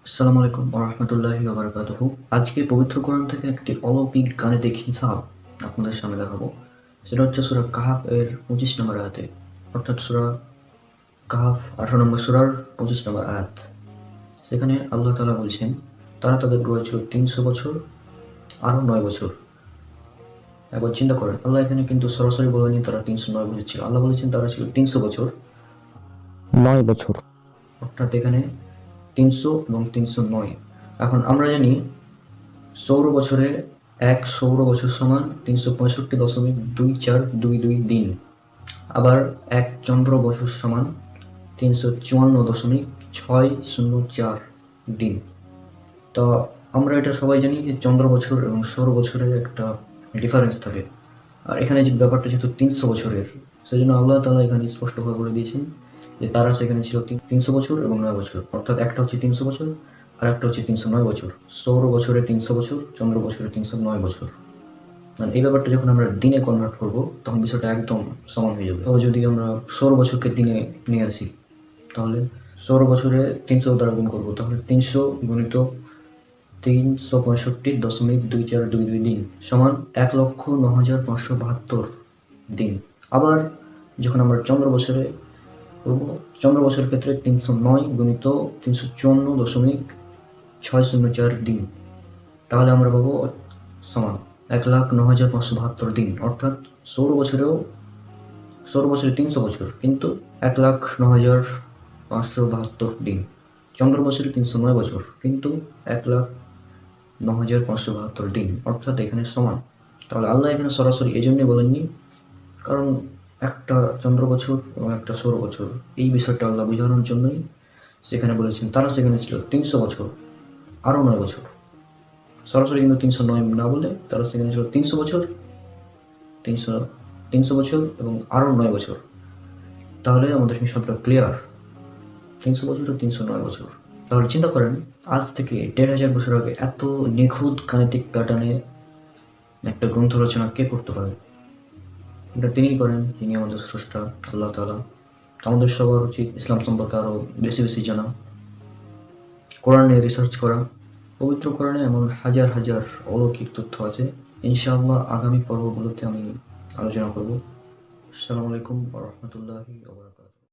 আসসালামু আলাইকুম ওয়া রাহমাতুল্লাহি ওয়া বারাকাতুহু। আজকে পবিত্র কোরআন থেকে একটি অলৌকিক গাণিতিক হিসাব আপনাদের সামনে দেখাবো। সেটা হচ্ছে সূরা কাহফ এর 25 নম্বর আয়াতে, অর্থাৎ সূরা কাহফ 18 নম্বর সূরার 25 নম্বর আয়াত। সেখানে আল্লাহ তাআলা বলছেন, তারা তাদের গড়ে ছিল 300 বছর আরও 9 বছর। একবার চিন্তা করেন, আল্লাহ এখানে কিন্তু সরাসরি বলেনি তারা 309 বছর ছিল। আল্লাহ বলেছেন তারা ছিল 300 বছর, 9 বছর। অর্থাৎ এখানে 300 এবং 309। এখন আমরা জানি সৌর বছরে 1 সৌর বছর সমান 365.2422 দিন। আবার 1 চন্দ্র বছর সমান 354.604 দিন। তো আমরা এটা সবাই জানি যে চন্দ্র বছর এবং সৌর বছরের একটা ডিফারেন্স থাকে। আর এখানে যে ব্যাপারটা যেহেতু 300 বছরের, সেজন্য আল্লাহ তাআলা এখানে স্পষ্টভাবে বলে দিয়েছেন যে তারা সেখানে ছিল 300 বছর এবং 9 বছর, অর্থাৎ একটা হচ্ছে 300 বছর আর একটা হচ্ছে 309 বছর। সৌর বছরে 300 বছর, চন্দ্র বছরে 309 বছর। মানে এই ব্যাপারটা যখন আমরা দিনে কনভার্ট করব তখন বিষয়টা একদম সমান হয়ে যাবে। তো যদি আমরা সৌর বছরকে দিনে নিয়ে আসি, তাহলে সৌর বছরে 300 দ্বারা গুণ করবো, তাহলে 300 গুণিত 365.2422 দিন সমান 1,09,572 দিন। আবার যখন আমরা চন্দ্র বছরে করব, চন্দ্র বছরের ক্ষেত্রে 309 গুণিত 354.604 দিন, তাহলে আমরা পাবো সমান 1,09,572 দিন। অর্থাৎ সৌর বছরে 300 বছর, কিন্তু 1,09,572 দিন। চন্দ্র বছরে 309 বছর, কিন্তু 1,09,572 দিন, অর্থাৎ এখানে সমান। তাহলে আল্লাহ এখানে সরাসরি এই জন্যই বলেননি, কারণ একটা চন্দ্র বছর এবং একটা সৌর বছর, এই বিষয়টা আল্লাহ বোঝানোর জন্যই সেখানে বলেছেন তারা সেখানে ছিল 300 বছর আরও 9 বছর। সরাসরি কিন্তু 309 না বলে তারা সেখানে ছিল 300 বছর, 300 বছর এবং আরও 9 বছর। তাহলে আমাদের হিসাবটা ক্লিয়ার, 300 বছর ও 309 বছর। তাহলে চিন্তা করেন, আজ থেকে 1,500 বছর আগে এত নিখুঁত গাণিতিক প্যাটার্নে একটা গ্রন্থ রচনা কে করতে পারে? এটা তিনিই করেন, যিনি আমাদের স্রষ্টা আল্লাহ তাআলা। আমাদের সবার উচিত ইসলাম সম্পর্কে আরও বেশি বেশি জানা, কোরআনে রিসার্চ করা। পবিত্র কোরআনে এমন হাজার হাজার অলৌকিক তথ্য আছে, ইনশাআল্লাহ আগামী পর্বগুলোতে আমি আলোচনা করব। আসসালামু আলাইকুম ওয়া রাহমাতুল্লাহি ওয়া বারাকাতুহু।